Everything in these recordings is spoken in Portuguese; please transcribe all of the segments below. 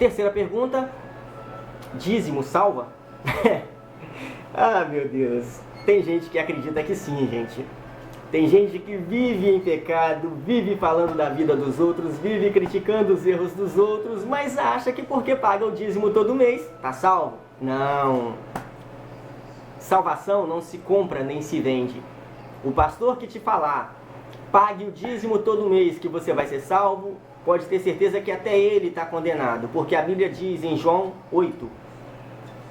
Terceira pergunta: dízimo salva? Ah, meu Deus. Tem gente que acredita que sim, gente. Tem gente que vive em pecado, vive falando da vida dos outros, vive criticando os erros dos outros, mas acha que porque paga o dízimo todo mês, tá salvo. Não. Salvação não se compra nem se vende. O pastor que te falar, pague o dízimo todo mês que você vai ser salvo, pode ter certeza que até ele está condenado, porque a Bíblia diz em João 8: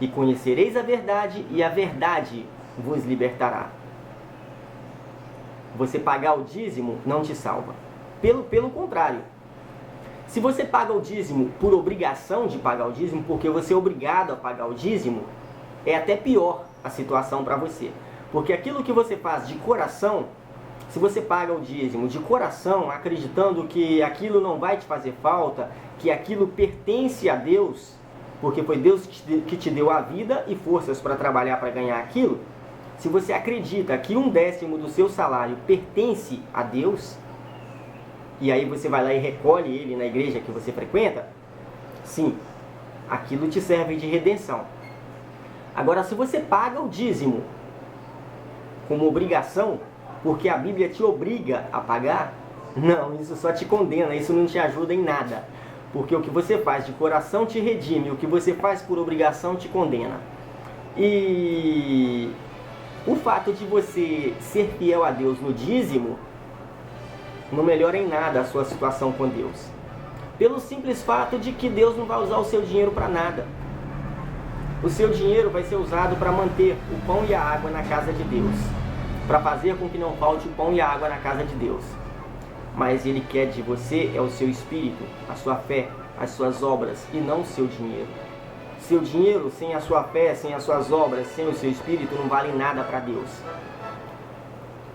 e conhecereis a verdade, e a verdade vos libertará. Você pagar o dízimo não te salva. Pelo contrário, se você paga o dízimo por obrigação de pagar o dízimo, porque você é obrigado a pagar o dízimo, é até pior a situação para você. Porque aquilo que você faz de coração, se você paga o dízimo de coração, acreditando que aquilo não vai te fazer falta, que aquilo pertence a Deus, porque foi Deus que te deu a vida e forças para trabalhar para ganhar aquilo, se você acredita que 1/10 do seu salário pertence a Deus, e aí você vai lá e recolhe ele na igreja que você frequenta, sim, aquilo te serve de redenção. Agora, se você paga o dízimo como obrigação, porque a Bíblia te obriga a pagar, não, isso só te condena, isso não te ajuda em nada. Porque o que você faz de coração te redime, o que você faz por obrigação te condena. E o fato de você ser fiel a Deus no dízimo não melhora em nada a sua situação com Deus. Pelo simples fato de que Deus não vai usar o seu dinheiro para nada. O seu dinheiro vai ser usado para manter o pão e a água na casa de Deus, para fazer com que não falte o pão e a água na casa de Deus. Mas Ele quer de você é o seu espírito, a sua fé, as suas obras, e não o seu dinheiro. Seu dinheiro, sem a sua fé, sem as suas obras, sem o seu espírito, não vale nada para Deus.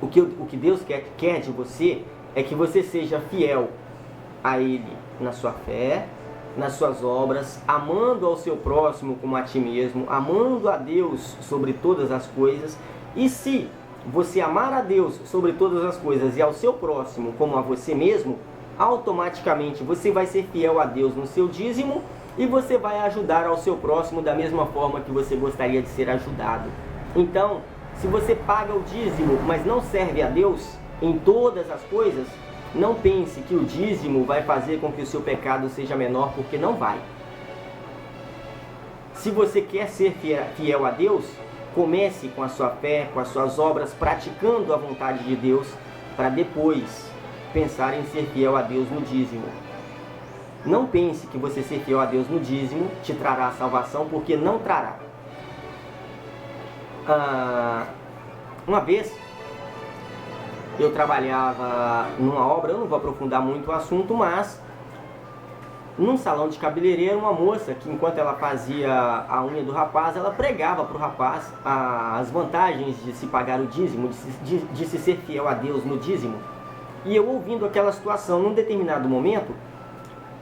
O que Deus quer de você é que você seja fiel a Ele na sua fé, nas suas obras, amando ao seu próximo como a ti mesmo, amando a Deus sobre todas as coisas. E se você amar a Deus sobre todas as coisas e ao seu próximo como a você mesmo, automaticamente você vai ser fiel a Deus no seu dízimo e você vai ajudar ao seu próximo da mesma forma que você gostaria de ser ajudado. Então, se você paga o dízimo, mas não serve a Deus em todas as coisas, não pense que o dízimo vai fazer com que o seu pecado seja menor, porque não vai. Se você quer ser fiel a Deus, comece com a sua fé, com as suas obras, praticando a vontade de Deus, para depois pensar em ser fiel a Deus no dízimo. Não pense que você ser fiel a Deus no dízimo te trará a salvação, porque não trará. Uma vez, eu trabalhava numa obra, eu não vou aprofundar muito o assunto, mas num salão de cabeleireiro, uma moça que enquanto ela fazia a unha do rapaz, ela pregava para o rapaz as vantagens de se pagar o dízimo, de se ser fiel a Deus no dízimo. E eu ouvindo aquela situação, num determinado momento,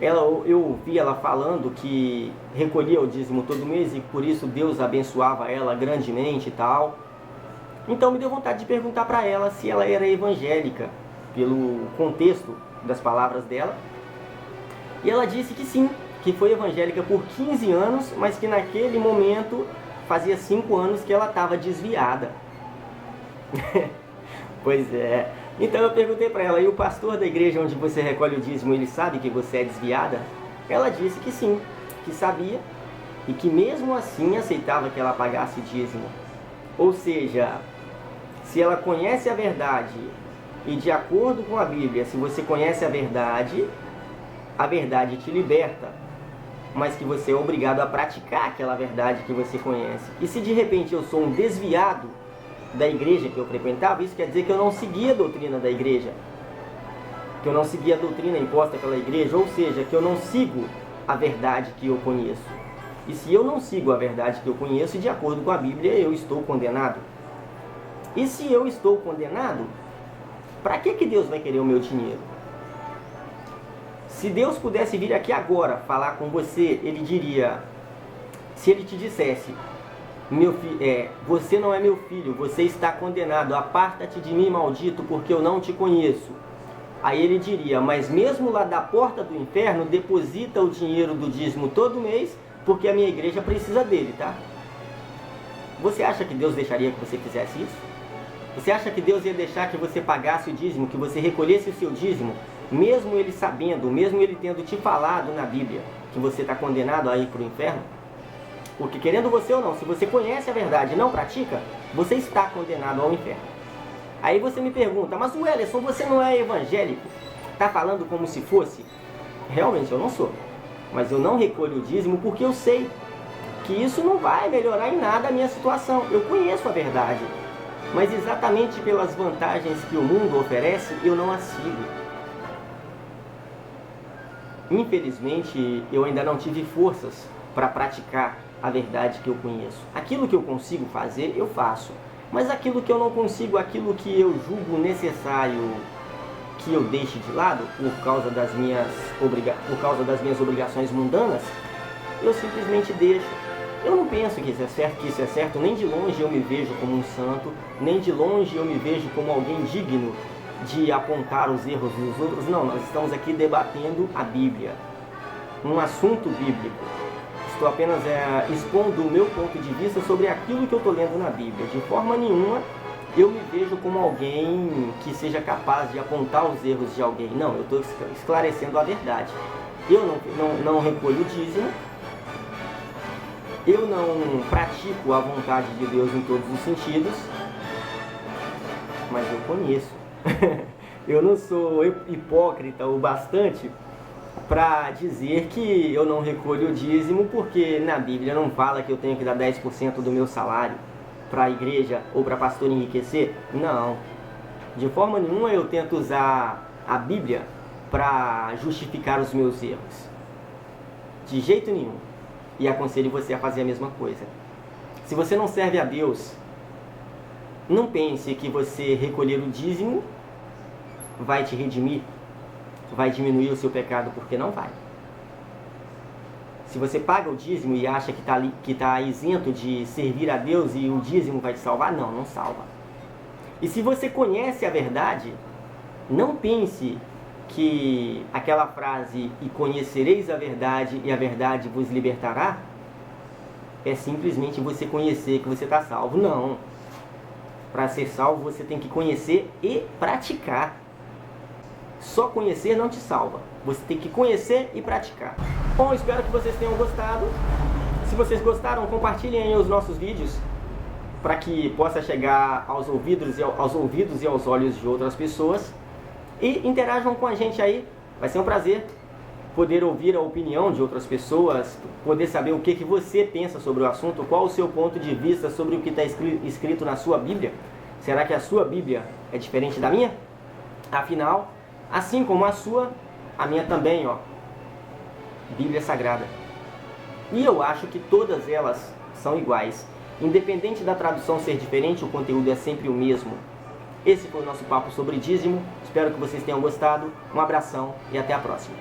eu ouvi ela falando que recolhia o dízimo todo mês e por isso Deus abençoava ela grandemente e tal. Então me deu vontade de perguntar para ela se ela era evangélica, pelo contexto das palavras dela. E ela disse que sim, que foi evangélica por 15 anos, mas que naquele momento fazia 5 anos que ela estava desviada. Pois é. Então eu perguntei para ela, e o pastor da igreja onde você recolhe o dízimo, ele sabe que você é desviada? Ela disse que sim, que sabia, e que mesmo assim aceitava que ela pagasse dízimo. Ou seja, se ela conhece a verdade, e de acordo com a Bíblia, se você conhece a verdade te liberta, mas que você é obrigado a praticar aquela verdade que você conhece. E se de repente eu sou um desviado da igreja que eu frequentava, isso quer dizer que eu não seguia a doutrina da igreja, que eu não seguia a doutrina imposta pela igreja, ou seja, que eu não sigo a verdade que eu conheço. E se eu não sigo a verdade que eu conheço, de acordo com a Bíblia, eu estou condenado. E se eu estou condenado, para que Deus vai querer o meu dinheiro? Se Deus pudesse vir aqui agora falar com você, Ele diria, se Ele te dissesse, você não é meu filho, você está condenado, aparta-te de mim, maldito, porque eu não te conheço. Aí ele diria, mas mesmo lá da porta do inferno, deposita o dinheiro do dízimo todo mês, porque a minha igreja precisa dele, tá? Você acha que Deus deixaria que você fizesse isso? Você acha que Deus ia deixar que você pagasse o dízimo, que você recolhesse o seu dízimo, mesmo ele sabendo, mesmo ele tendo te falado na Bíblia, que você está condenado a ir para o inferno? Porque querendo você ou não, se você conhece a verdade e não pratica, você está condenado ao inferno. Aí você me pergunta, mas Wellerson, você não é evangélico? Está falando como se fosse? Realmente eu não sou. Mas eu não recolho o dízimo porque eu sei que isso não vai melhorar em nada a minha situação. Eu conheço a verdade. Mas exatamente pelas vantagens que o mundo oferece, eu não as sigo. Infelizmente, eu ainda não tive forças para praticar a verdade que eu conheço. Aquilo que eu consigo fazer, eu faço. Mas aquilo que eu não consigo, aquilo que eu julgo necessário que eu deixe de lado por causa das minhas obrigações mundanas, eu simplesmente deixo. Eu não penso que isso é certo, nem de longe eu me vejo como um santo, nem de longe eu me vejo como alguém digno de apontar os erros dos outros. Não, nós estamos aqui debatendo a Bíblia, um assunto bíblico. Estou apenas expondo o meu ponto de vista sobre aquilo que eu estou lendo na Bíblia. De forma nenhuma eu me vejo como alguém que seja capaz de apontar os erros de alguém. Não, eu estou esclarecendo a verdade. Eu não recolho o dízimo, eu não pratico a vontade de Deus em todos os sentidos, mas eu conheço. Eu não sou hipócrita o bastante para dizer que eu não recolho o dízimo, porque na Bíblia não fala que eu tenho que dar 10% do meu salário para a igreja ou para pastor enriquecer. Não. De forma nenhuma eu tento usar a Bíblia para justificar os meus erros. De jeito nenhum. E aconselho você a fazer a mesma coisa. Se você não serve a Deus, não pense que você recolher o dízimo vai te redimir, vai diminuir o seu pecado, porque não vai. Se você paga o dízimo e acha que está isento de servir a Deus e o dízimo vai te salvar, não salva. E se você conhece a verdade, não pense que aquela frase, e conhecereis a verdade e a verdade vos libertará, é simplesmente você conhecer que você está salvo. Não. Para ser salvo você tem que conhecer e praticar. Só conhecer não te salva. Você tem que conhecer e praticar. Bom, espero que vocês tenham gostado. Se vocês gostaram, compartilhem aí os nossos vídeos para que possa chegar aos ouvidos e aos olhos de outras pessoas. E interajam com a gente aí. Vai ser um prazer poder ouvir a opinião de outras pessoas, poder saber o que você pensa sobre o assunto, qual o seu ponto de vista sobre o que está escrito na sua Bíblia. Será que a sua Bíblia é diferente da minha? Afinal, assim como a sua, a minha também, ó, Bíblia Sagrada. E eu acho que todas elas são iguais. Independente da tradução ser diferente, o conteúdo é sempre o mesmo. Esse foi o nosso papo sobre dízimo. Espero que vocês tenham gostado. Um abração e até a próxima.